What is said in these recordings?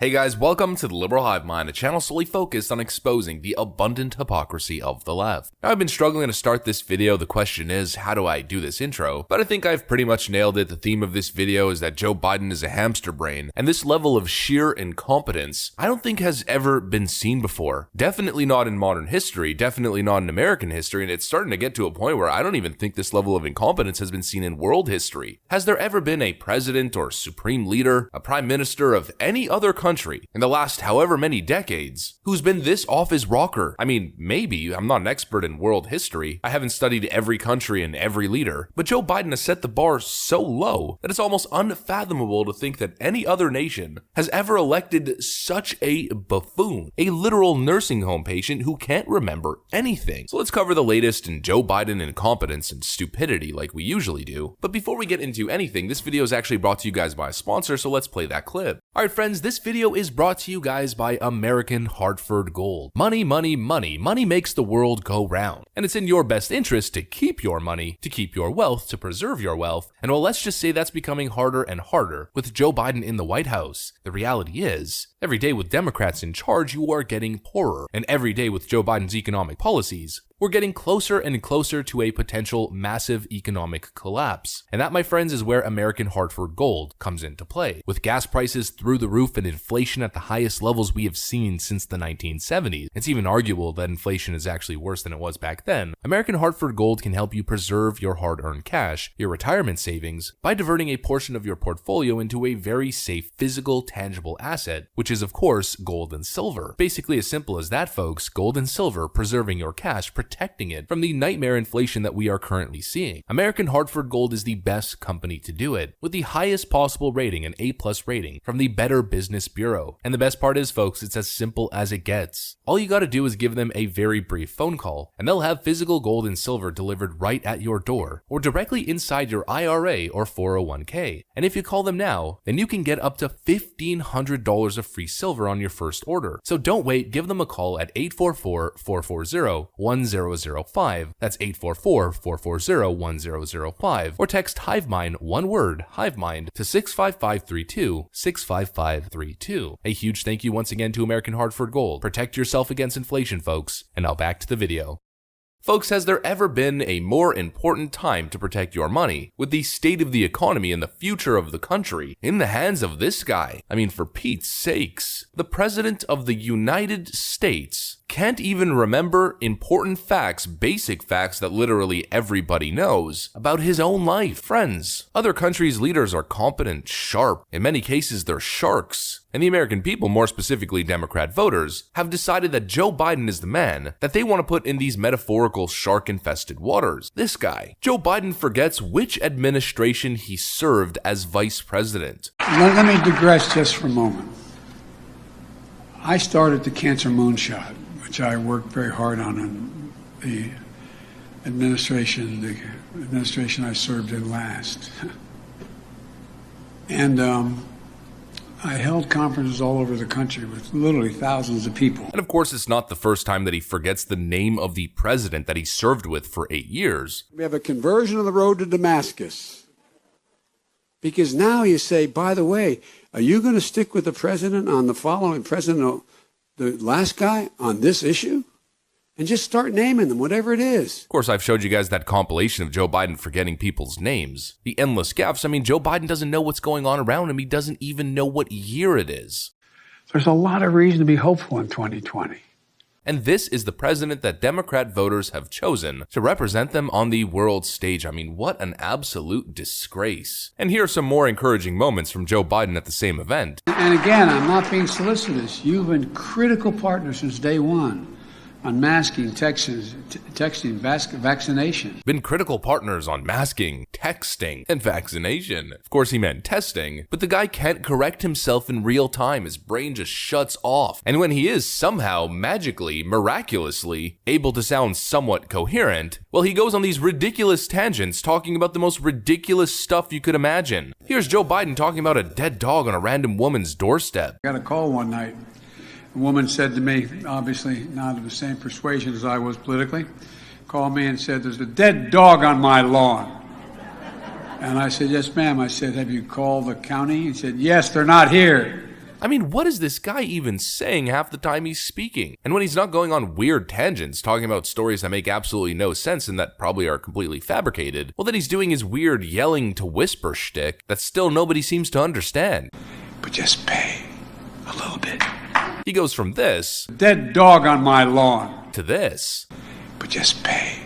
Hey guys, welcome to the Liberal Hivemind, a channel solely focused on exposing the abundant hypocrisy of the left. Now, I've been struggling to start this video. The question is, how do I do this intro? But I think I've pretty much nailed it. The theme of this video is that Joe Biden is a hamster brain, and this level of sheer incompetence I don't think has ever been seen before. Definitely not in modern history, definitely not in American history, and it's starting to get to a point where I don't even think this level of incompetence has been seen in world history. Has there ever been a president or supreme leader, a prime minister of any other country in the last however many decades who's been this off his rocker? I mean, maybe. I'm not an expert in world history. I haven't studied every country and every leader, but Joe Biden has set the bar so low that it's almost unfathomable to think that any other nation has ever elected such a buffoon, a literal nursing home patient who can't remember anything. So let's cover the latest in Joe Biden incompetence and stupidity like we usually do. But before we get into anything, this video is actually brought to you guys by a sponsor, so let's play that clip. Alright friends, this video is brought to you guys by American Hartford Gold. Money, money, money. Money makes the world go round. And it's in your best interest to keep your money, to keep your wealth, to preserve your wealth. And well, let's just say that's becoming harder and harder with Joe Biden in the White House. The reality is, every day with Democrats in charge, you are getting poorer. And every day with Joe Biden's economic policies, we're getting closer and closer to a potential massive economic collapse. And that, my friends, is where American Hartford Gold comes into play. With gas prices through the roof and inflation at the highest levels we have seen since the 1970s, it's even arguable that inflation is actually worse than it was back then. American Hartford Gold can help you preserve your hard-earned cash, your retirement savings, by diverting a portion of your portfolio into a very safe, physical, tangible asset, which is of course gold and silver. Basically as simple as that, folks. Gold and silver, preserving your cash, protecting it from the nightmare inflation that we are currently seeing. American Hartford Gold is the best company to do it, with the highest possible rating, an A+ rating, from the Better Business Bureau. And the best part is, folks, it's as simple as it gets. All you gotta do is give them a very brief phone call, and they'll have physical gold and silver delivered right at your door, or directly inside your IRA or 401k. And if you call them now, then you can get up to $1,500 of free silver on your first order. So don't wait, give them a call at 844-440-1005. That's 844-440-1005. Or text Hivemind, one word, Hivemind, to 65532, 65532. A huge thank you once again to American Hartford Gold. Protect yourself against inflation, folks. And now back to the video. Folks, has there ever been a more important time to protect your money? With the state of the economy and the future of the country in the hands of this guy? I mean, for Pete's sakes. The President of the United States can't even remember important facts, basic facts that literally everybody knows about his own life. Friends, other countries' leaders are competent, sharp. In many cases, they're sharks. And the American people, more specifically Democrat voters, have decided that Joe Biden is the man that they want to put in these metaphorical shark-infested waters. This guy. Joe Biden forgets which administration he served as vice president. Let me digress just for a moment. I started the cancer moonshot, which I worked very hard on in the administration I served in last. And I held conferences all over the country with literally thousands of people. And of course, it's not the first time that he forgets the name of the president that he served with for 8 years. We have a conversion of the road to Damascus. Because now you say, by the way, are you going to stick with the president on the following president, the last guy, on this issue? And just start naming them, whatever it is. Of course, I've showed you guys that compilation of Joe Biden forgetting people's names. The endless gaffes. I mean, Joe Biden doesn't know what's going on around him. He doesn't even know what year it is. There's a lot of reason to be hopeful in 2020. And this is the president that Democrat voters have chosen to represent them on the world stage. I mean, what an absolute disgrace. And here are some more encouraging moments from Joe Biden at the same event. And again, I'm not being solicitous. You've been critical partners since day one on masking, texting, vaccination. Been critical partners on masking, texting, and vaccination. Of course, he meant testing, but the guy can't correct himself in real time. His brain just shuts off. And when he is somehow, magically, miraculously, able to sound somewhat coherent, well, he goes on these ridiculous tangents talking about the most ridiculous stuff you could imagine. Here's Joe Biden talking about a dead dog on a random woman's doorstep. I got a call one night. A woman said to me, obviously not of the same persuasion as I was politically, called me and said, "There's a dead dog on my lawn." And I said, "Yes, ma'am." I said, "Have you called the county?" He said, "Yes, they're not here." I mean, what is this guy even saying half the time he's speaking? And when he's not going on weird tangents, talking about stories that make absolutely no sense and that probably are completely fabricated, well, then he's doing his weird yelling to whisper shtick that still nobody seems to understand. But just pay a little bit. He goes from this, Dead dog on my lawn. to this. But just pay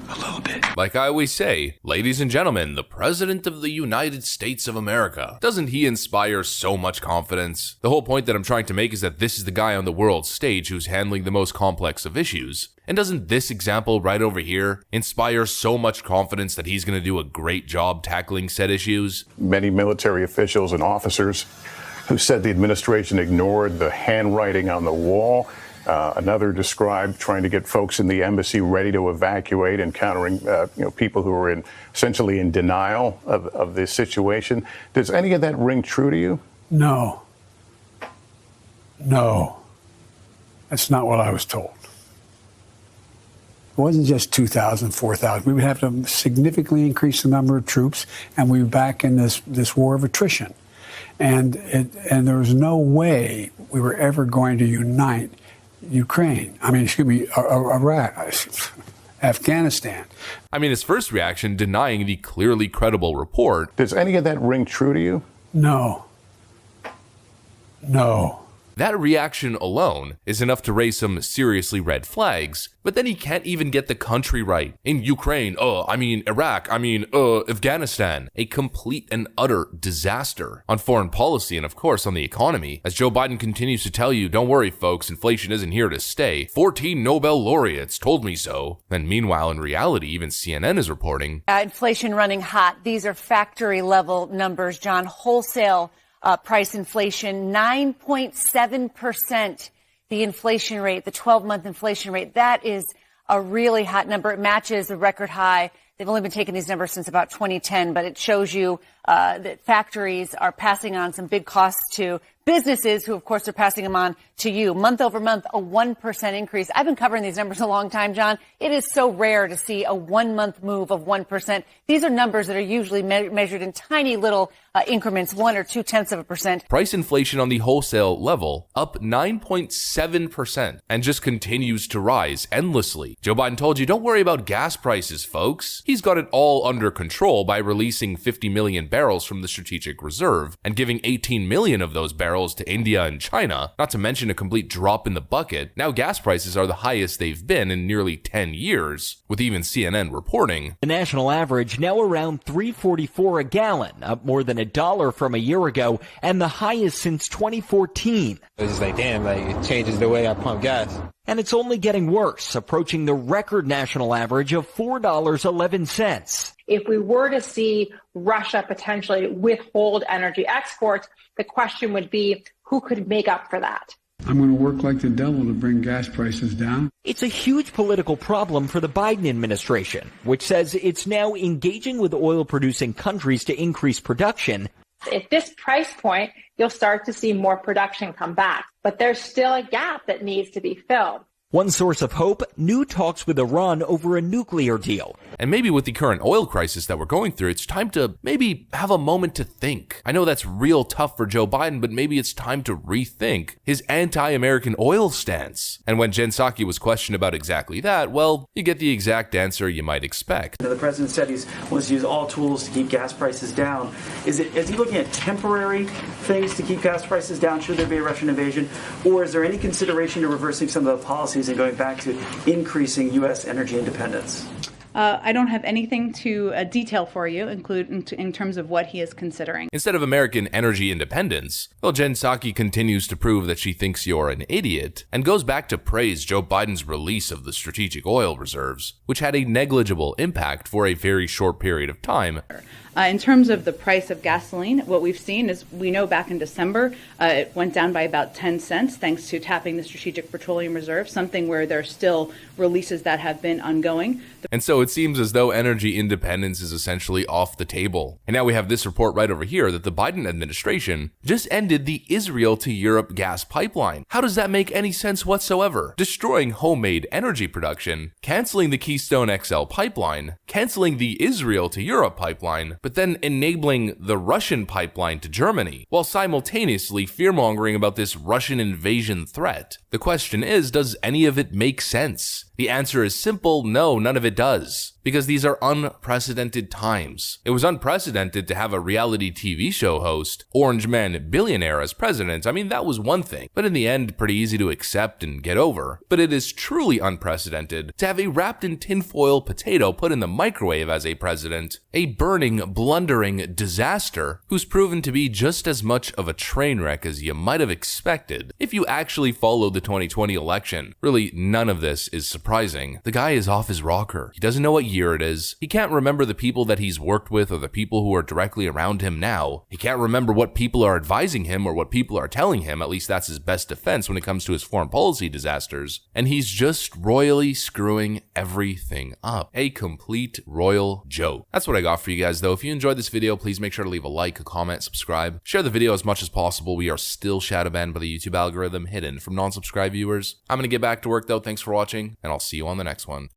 a little bit. Like I always say, ladies and gentlemen, the President of the United States of America. Doesn't he inspire so much confidence? The whole point that I'm trying to make is that this is the guy on the world stage who's handling the most complex of issues. And doesn't this example right over here inspire so much confidence that he's going to do a great job tackling said issues? Many military officials and officers who said the administration ignored the handwriting on the wall. Another described trying to get folks in the embassy ready to evacuate, encountering people who were essentially in denial of this situation. Does any of that ring true to you? No. That's not what I was told. It wasn't just 2,000, 4,000. We would have to significantly increase the number of troops, and we were back in this war of attrition. And there was no way we were ever going to unite Ukraine. Iraq, Afghanistan. I mean, his first reaction denying the clearly credible report. Does any of that ring true to you? No. That reaction alone is enough to raise some seriously red flags, but then he can't even get the country right. In Ukraine, Iraq, Afghanistan. A complete and utter disaster on foreign policy and of course on the economy. As Joe Biden continues to tell you, don't worry folks, inflation isn't here to stay. 14 Nobel laureates told me so. And meanwhile, in reality, even CNN is reporting. Inflation running hot. These are factory level numbers, John. Wholesale price inflation, 9.7%. The inflation rate, the 12-month inflation rate, that is a really hot number. It matches the record high. They've only been taking these numbers since about 2010, but it shows you that factories are passing on some big costs to businesses who, of course, are passing them on to you. Month over month, a 1% increase. I've been covering these numbers a long time, John. It is so rare to see a 1 month move of 1%. These are numbers that are usually measured in tiny little increments, 1 or 0.2%. Price inflation on the wholesale level up 9.7% and just continues to rise endlessly. Joe Biden told you, don't worry about gas prices, folks. He's got it all under control by releasing 50 million barrels from the strategic reserve and giving 18 million of those barrels to India and China, not to mention a complete drop in the bucket. Now gas prices are the highest they've been in nearly 10 years, with even CNN reporting. The national average now around $3.44 a gallon, up more than $1 from a year ago, and the highest since 2014. It's just like, damn, it changes the way I pump gas. And it's only getting worse, approaching the record national average of $4.11. If we were to see Russia potentially withhold energy exports, the question would be, who could make up for that? I'm going to work like the devil to bring gas prices down. It's a huge political problem for the Biden administration, which says it's now engaging with oil-producing countries to increase production. At this price point, you'll start to see more production come back. But there's still a gap that needs to be filled. One source of hope, new talks with Iran over a nuclear deal. And maybe with the current oil crisis that we're going through, it's time to maybe have a moment to think. I know that's real tough for Joe Biden, but maybe it's time to rethink his anti-American oil stance. And when Jen Psaki was questioned about exactly that, well, you get the exact answer you might expect. The president said he wants to use all tools to keep gas prices down. Is he looking at temporary things to keep gas prices down should there be a Russian invasion? Or is there any consideration to reversing some of the policies and going back to increasing U.S. energy independence? I don't have anything to detail for you, in terms of what he is considering. Instead of American energy independence, well, Jen Psaki continues to prove that she thinks you're an idiot and goes back to praise Joe Biden's release of the strategic oil reserves, which had a negligible impact for a very short period of time. In terms of the price of gasoline, what we've seen is we know back in December, it went down by about 10 cents thanks to tapping the Strategic Petroleum Reserve, something where there are still releases that have been ongoing. And so it seems as though energy independence is essentially off the table. And now we have this report right over here that the Biden administration just ended the Israel to Europe gas pipeline. How does that make any sense whatsoever? Destroying homemade energy production, canceling the Keystone XL pipeline, canceling the Israel to Europe pipeline, but then enabling the Russian pipeline to Germany, while simultaneously fearmongering about this Russian invasion threat. The question is, does any of it make sense? The answer is simple: no, none of it does. Because these are unprecedented times. It was unprecedented to have a reality TV show host, Orange Man billionaire, as president. I mean, that was one thing, but in the end, pretty easy to accept and get over. But it is truly unprecedented to have a wrapped in tinfoil potato put in the microwave as a president, a burning, blundering disaster who's proven to be just as much of a train wreck as you might have expected. If you actually followed the 2020 election, really none of this is surprising. The guy is off his rocker. He doesn't know what year it is. He can't remember the people that he's worked with or the people who are directly around him now. He can't remember what people are advising him or what people are telling him. At least that's his best defense when it comes to his foreign policy disasters. And he's just royally screwing everything up. A complete royal joke. That's what I got for you guys though. If you enjoyed this video, please make sure to leave a like, a comment, subscribe. Share the video as much as possible. We are still shadow banned by the YouTube algorithm, hidden from non-subscribed viewers. I'm gonna get back to work though. Thanks for watching, and I'll see you on the next one.